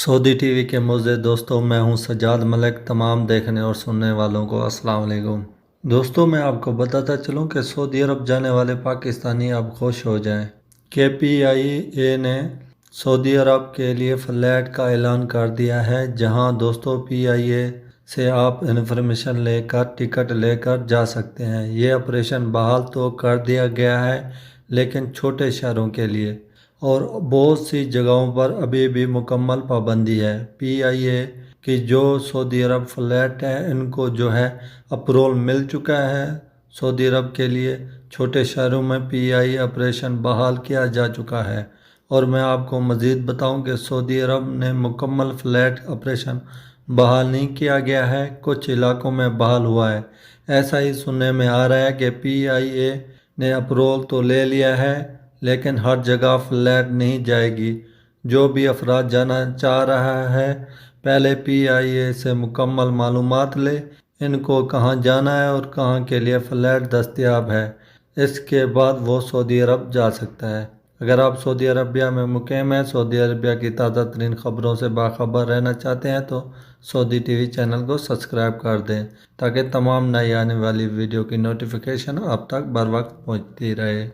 سعودی T V کے معزز دوستوں، میں ہوں سجاد ملک۔ تمام دیکھنے اور سننے والوں کو السلام علیکم۔ دوستوں، میں آپ کو بتاتا چلوں کہ سعودی عرب جانے والے پاکستانی اب خوش ہو جائیں کہ پی آئی اے نے سعودی عرب کے لیے فلائٹ کا اعلان کر دیا ہے، جہاں دوستوں پی آئی اے سے آپ انفارمیشن لے کر ٹکٹ لے کر جا سکتے ہیں۔ یہ آپریشن بحال تو کر دیا گیا ہے، لیکن چھوٹے شہروں کے لیے اور بہت سی جگہوں پر ابھی بھی مکمل پابندی ہے۔ پی آئی اے کی جو سعودی عرب فلائٹ ہے، ان کو جو ہے اپروول مل چکا ہے۔ سعودی عرب کے لیے چھوٹے شہروں میں پی آئی آپریشن بحال کیا جا چکا ہے، اور میں آپ کو مزید بتاؤں کہ سعودی عرب نے مکمل فلائٹ آپریشن بحال نہیں کیا گیا ہے، کچھ علاقوں میں بحال ہوا ہے۔ ایسا ہی سننے میں آ رہا ہے کہ پی آئی اے نے اپروول تو لے لیا ہے، لیکن ہر جگہ فلائٹ نہیں جائے گی۔ جو بھی افراد جانا چاہ رہا ہے، پہلے پی آئی اے سے مکمل معلومات لے، ان کو کہاں جانا ہے اور کہاں کے لیے فلائٹ دستیاب ہے، اس کے بعد وہ سعودی عرب جا سکتا ہے۔ اگر آپ سعودی عربیہ میں مقیم ہیں، سعودی عربیہ کی تازہ ترین خبروں سے باخبر رہنا چاہتے ہیں، تو سعودی ٹی وی چینل کو سبسکرائب کر دیں تاکہ تمام نئی آنے والی ویڈیو کی نوٹیفیکیشن آپ تک بر وقت پہنچتی رہے۔